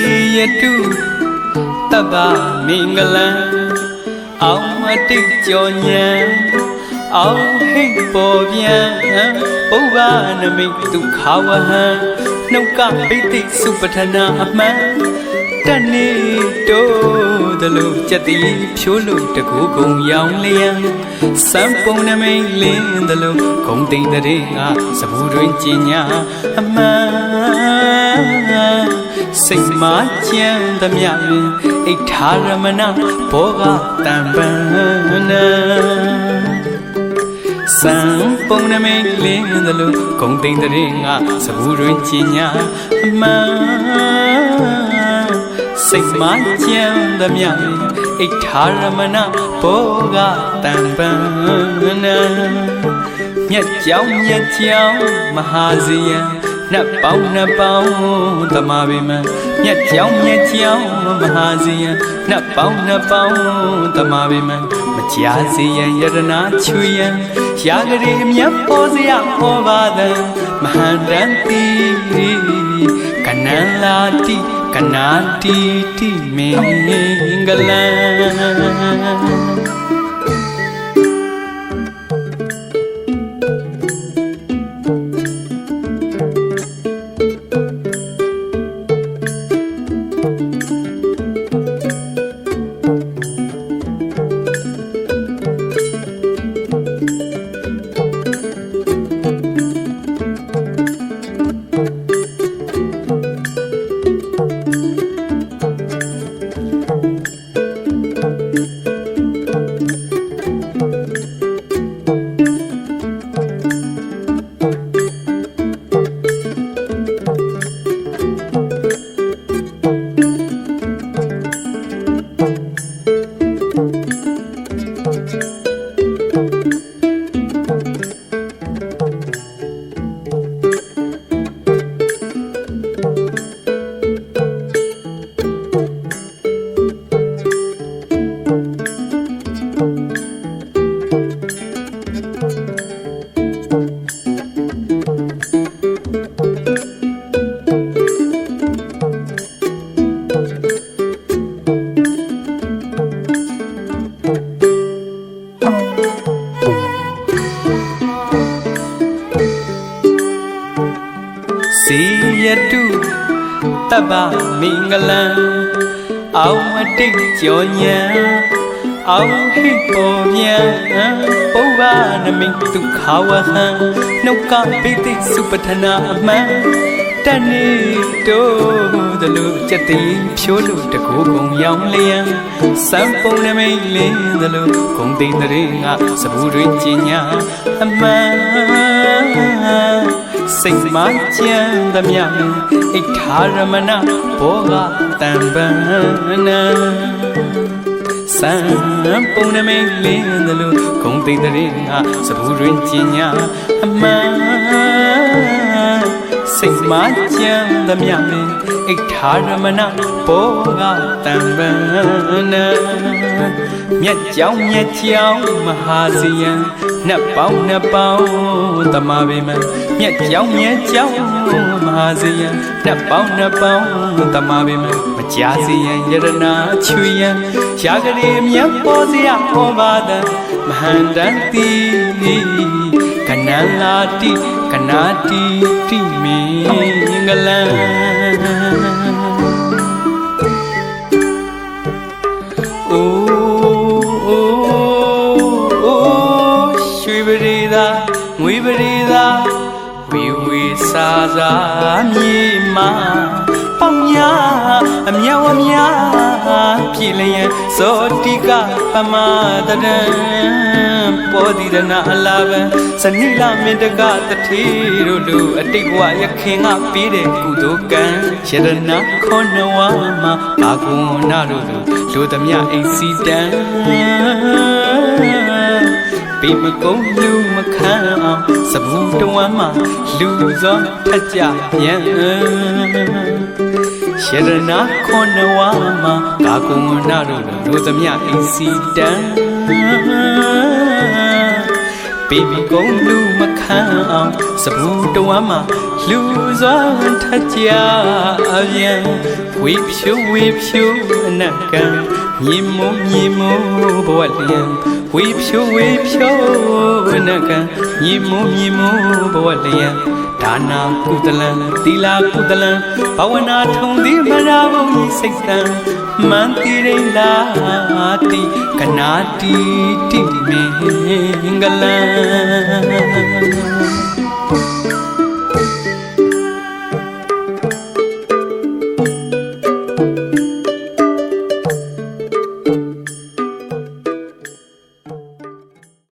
ya tu taba mingala ao matik jonya ao hei po bia po ba na mi tu khawa ha nau ka piti supathana ama tani to da lu chati phyo lu ta ko gong yaung liang sam pong na mai lin da lu kong ting da re nga sa bu ruin chi nya amaစိတ်မာချမ်းသမျှအိဋ္ဌာရမဏဘောဂတံပန္နစံပုံနမိတ်လင်းသလိုဂုံတိန်တရင်ငါစဘူးတွင်ချင်ညာအမှန်စိတ်မာချမ်းသမျှအိဋ္ဌာရမဏဘောဂတံပန္နမြတ်ကြောင်းမဟာဇီယံနတ်ပေါင်းတမဗိမံမြတ်ကြောင်းမဟာဇီယံနတ်ပေါင်းတမဗိမံမကြာစီယံယရနာချွေယံရာဂရေမြတ်ပေါ်စရာဟောပါဒံမဟာတန်တိကနန္လာတိကနာတိတိမင်္ဂလံတဘာမင်္ဂလံအောမတိတ်ကြောညာအောဟိပေါ်ပြန်ပုဗ္ဗနမိတ်ဒုက္ခဝဟံနှုတ်ကပိတိစုပထနာအမှန်တဏိတောဒလူကျတိဖြိုးလူတကူကုံရောင်လျံစံပုံနမိတ်လင်းဒလူဂုံတိန်တရေငါစဘူးတွင်ကျင်ညာအမှန်စိတ်မာချမ်းသမျှအိဋ္ဌာရမဏဘောဂတံပန္နစံပုံနမိတ်လင်းသလိုဂုံတိန်တရင်ငါစဘူးတွင်ကျင်ညာအမှန်စိတ်မာချမ်းသမျှအိဋ္ဌာရမဏဘောဂတံပန္နမြတ်ကြောင်းမဟာဇီယံနတ်ပေါင်းတမဗိမံမြတ်ကြောင်းမဟာဇီယံနတ်ပေါင်းတမဗိမံမကြာစီယံယရနာချွေယံရာဂရေမြတ်ပေါ်စရာဟောပါဒံမဟန္တန်တိကနန္လာတိကနာတိတိမင်္ဂလံငွေပရိသာဝေစာစာမြေမာပေါင်းများအမြောက်ပြည်လျက်ဇောတိကပမတရံပေါ်ဒီရနာအလာဗံဇနိလမင်တကတထေတို့လူအတိတ်ဘဝရခင်ကပေးတဲ့ကုသိုလ်ကံယရနာခေါနဝမှာအာကုဏတို့လူသမျှအိစီတံပိမကုံလူမခံအောင်စဘူးတဝမ်းမှာလူစောထကြပြန်ယရနာခေါနဝမှာအာကုဏတို့လူသမျှအိစီတံ baby ကုန်လူမခံအောင်စပူတော်မှာလူစွာထကြအပြန်ဝေဖြူအနက်ကညီမို့ဘဝလျံဝေဖြူအနက်ကညီမို့ဘဝလျံဒါနာကုသလံသီလာကုသလံဘဝနာထုံသည်မရာဘုံဤစိတ်တံမန္တိရိလာတိကနာတိတိမင်္ဂလံ